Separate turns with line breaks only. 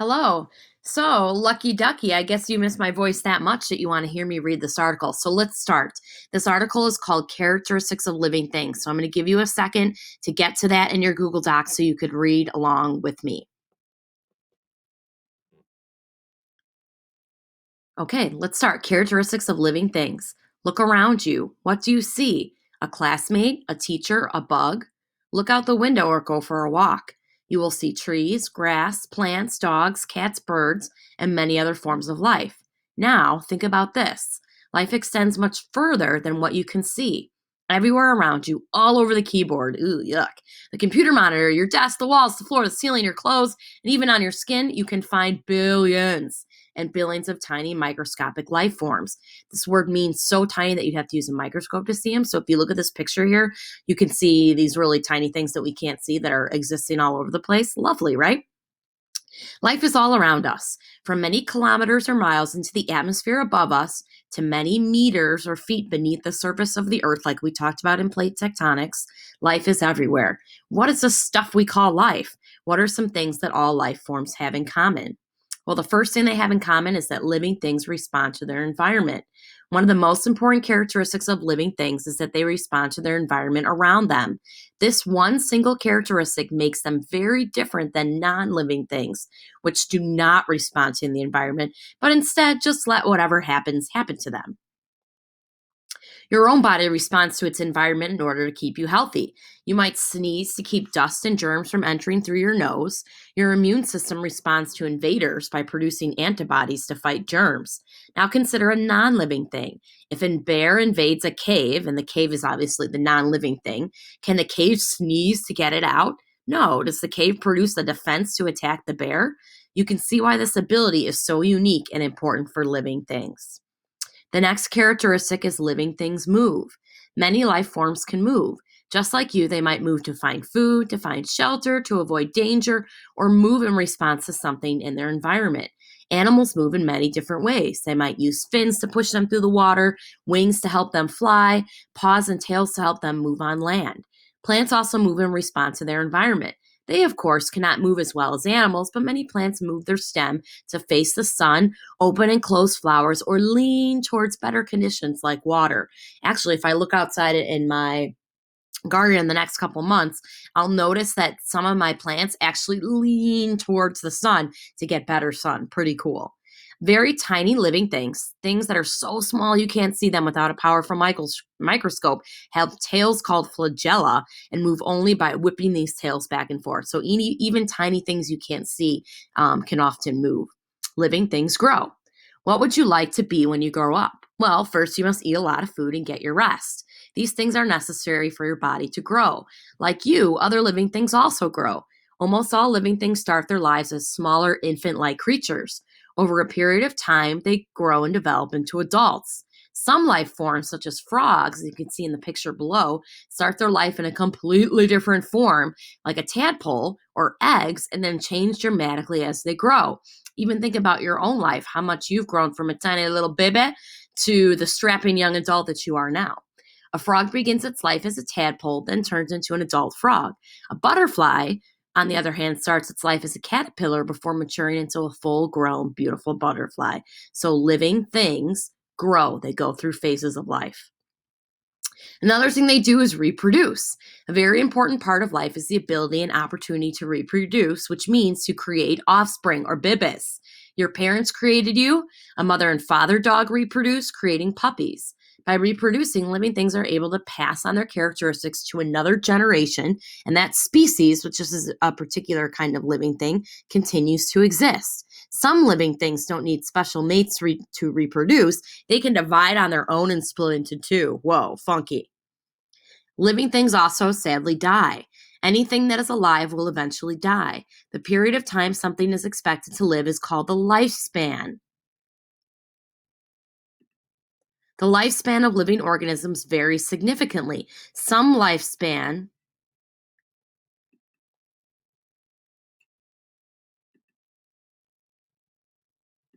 Hello. So, lucky ducky, I guess you miss my voice that much that you want to hear me read this article. So, let's start. This article is called Characteristics of Living Things. So, I'm going to give you a second to get to that in your Google Docs so you could read along with me. Okay, let's start. Characteristics of living things. Look around you. What do you see? A classmate, a teacher, a bug? Look out the window or go for a walk. You will see trees, grass, plants, dogs, cats, birds, and many other forms of life. Now, think about this. Life extends much further than what you can see. Everywhere around you, all over the keyboard, ooh, yuck. The computer monitor, your desk, the walls, the floor, the ceiling, your clothes, and even on your skin, you can find billions and billions of tiny microscopic life forms. This word means so tiny that you'd have to use a microscope to see them. So if you look at this picture here, you can see these really tiny things that we can't see that are existing all over the place. Lovely, right? Life is all around us, from many kilometers or miles into the atmosphere above us to many meters or feet beneath the surface of the earth, like we talked about in plate tectonics. Life is everywhere. What is the stuff we call life? What are some things that all life forms have in common? Well, the first thing they have in common is that living things respond to their environment. One of the most important characteristics of living things is that they respond to their environment around them. This one single characteristic makes them very different than non living things, which do not respond to the environment, but instead just let whatever happens happen to them. Your own body responds to its environment in order to keep you healthy. You might sneeze to keep dust and germs from entering through your nose. Your immune system responds to invaders by producing antibodies to fight germs. Now consider a non living thing. If a bear invades a cave, and the cave is obviously the non living thing, can the cave sneeze to get it out? No. Does the cave produce a defense to attack the bear? You can see why this ability is so unique and important for living things. The next characteristic is living things move. Many life forms can move. Just like you, they might move to find food, to find shelter, to avoid danger, or move in response to something in their environment. Animals move in many different ways. They might use fins to push them through the water, wings to help them fly, paws and tails to help them move on land. Plants also move in response to their environment. They, of course, cannot move as well as animals, but many plants move their stem to face the sun, open and close flowers, or lean towards better conditions like water. Actually, if I look outside in my garden in the next couple months, I'll notice that some of my plants actually lean towards the sun to get better sun. Pretty cool. Very tiny living things, things that are so small you can't see them without a powerful microscope, have tails called flagella and move only by whipping these tails back and forth. So even tiny things you can't see can often move. Living things grow. What would you like to be when you grow up? Well, first you must eat a lot of food and get your rest. These things are necessary for your body to grow. Like you, other living things also grow. Almost all living things start their lives as smaller infant like creatures. Over a period of time, they grow and develop into adults. Some life forms, such as frogs, as you can see in the picture below, start their life in a completely different form, like a tadpole or eggs, and then change dramatically as they grow. Even think about your own life, how much you've grown from a tiny little baby to the strapping young adult that you are now. A frog begins its life as a tadpole, then turns into an adult frog. A butterfly, on the other hand, starts its life as a caterpillar before maturing into a full grown, beautiful butterfly. So living things grow, they go through phases of life. Another thing they do is reproduce. A very important part of life is the ability and opportunity to reproduce, which means to create offspring or bibis. Your parents created you. A mother and father dog reproduce, creating puppies. By reproducing, living things are able to pass on their characteristics to another generation, and that species, which is a particular kind of living thing, continues to exist. Some living things don't need special mates to reproduce. They can divide on their own and split into two. Whoa, funky. Living things also sadly die. Anything that is alive will eventually die. The period of time something is expected to live is called the lifespan. The lifespan of living organisms varies significantly. Some lifespan